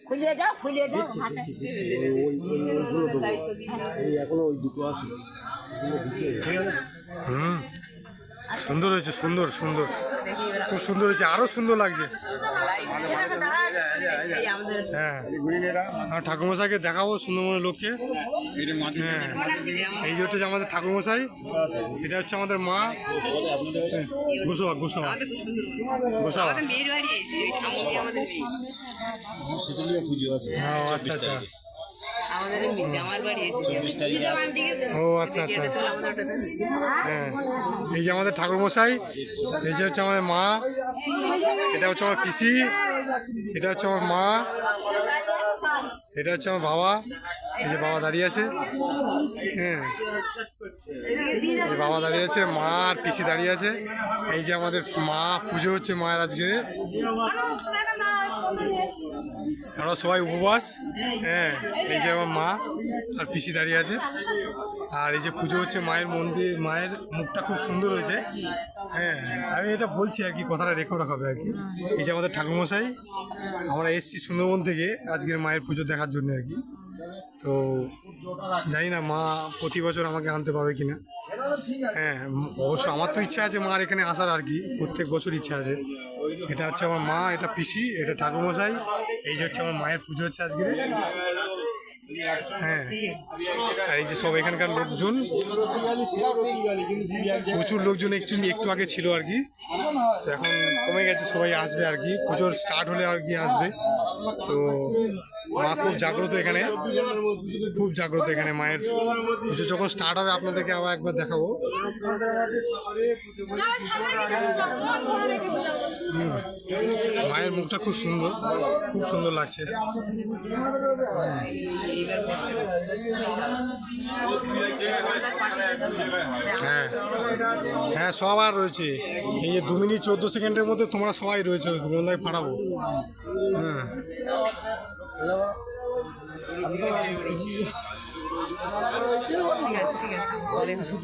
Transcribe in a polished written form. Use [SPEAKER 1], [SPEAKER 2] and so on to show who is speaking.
[SPEAKER 1] খুলে দাও খুলে দাও
[SPEAKER 2] এখনো ওই দুটো আছে।
[SPEAKER 3] হুম, সুন্দর হয়েছে, সুন্দর সুন্দর, খুব সুন্দর হয়েছে, আরো সুন্দর লাগছে। হ্যাঁ, আমার ঠাকুরমশাইকে দেখাবো সুন্দরবনের লোককে। হ্যাঁ, এই যে হচ্ছে আমাদের ঠাকুরমশাই, এটা হচ্ছে আমাদের মা গোসবা গোসবা গোসবা।
[SPEAKER 2] পুজো আছে
[SPEAKER 3] আচ্ছা আচ্ছা,
[SPEAKER 4] আমাদের জামার বাড়ি
[SPEAKER 3] ও আচ্ছা আচ্ছা। হ্যাঁ, এই যে আমাদের ঠাকুরমশাই, এই যে হচ্ছে আমাদের মা, এটা হচ্ছে আমার পিসি, এটা হচ্ছে আমার মা, এটা হচ্ছে আমার বাবা। এই যে বাবা দাঁড়িয়ে আছে। হ্যাঁ, এই বাবা দাঁড়িয়ে আছে, মা আর পিসি দাঁড়িয়ে আছে। এই যে আমাদের মা, পুজো হচ্ছে মায়ের আজকে। আমরা সবাই উপবাস। হ্যাঁ, এই যে আমার মা আর পিসি দাঁড়িয়ে আছে। আর এই যে পুজো হচ্ছে মায়ের মন্দির, মায়ের মুখটা খুব সুন্দর হয়েছে। হ্যাঁ, আমি এটা বলছি আর কি, কথাটা রেখে রাখা হবে আর কি। এই যে আমাদের ঠাকুরমশাই, আমরা এসছি সুন্দরবন থেকে আজকের মায়ের পুজো দেখার জন্য আর কি। তো জানি না মা প্রতি বছর আমাকে আনতে পারবে কিনা। হ্যাঁ, অবশ্য আমার তো ইচ্ছা আছে মার এখানে আসার আর কি, প্রত্যেক বছর ইচ্ছা আছে। এটা হচ্ছে আমার মা, এটা পিসি, এটা ঠাকুরমশাই। এই যে হচ্ছে আমার মায়ের পুজো হচ্ছে আজকে। হ্যাঁ, আর এই যে সব এখানকার লোকজন, প্রচুর লোকজন একটু আগে ছিল আর কি, তো এখন কমে গেছে, সবাই আসবে আর কি, পুজোর স্টার্ট হলে আর কি আসবে। তো মা খুব জাগ্রত এখানে, খুব জাগ্রত এখানে। মায়ের পুজো যখন স্টার্ট হবে আপনাদেরকে আবার একবার দেখাবো। মায়ের মুখটা খুব সুন্দর, খুব সুন্দর লাগছে। হ্যাঁ হ্যাঁ, সবার রয়েছে। এই যে 2 মিনিট 14 সেকেন্ডের মধ্যে তোমরা সবাই রয়েছে, তোমাদের পাঠাবো। হ্যাঁ,
[SPEAKER 4] ঠিক আছে ঠিক আছে।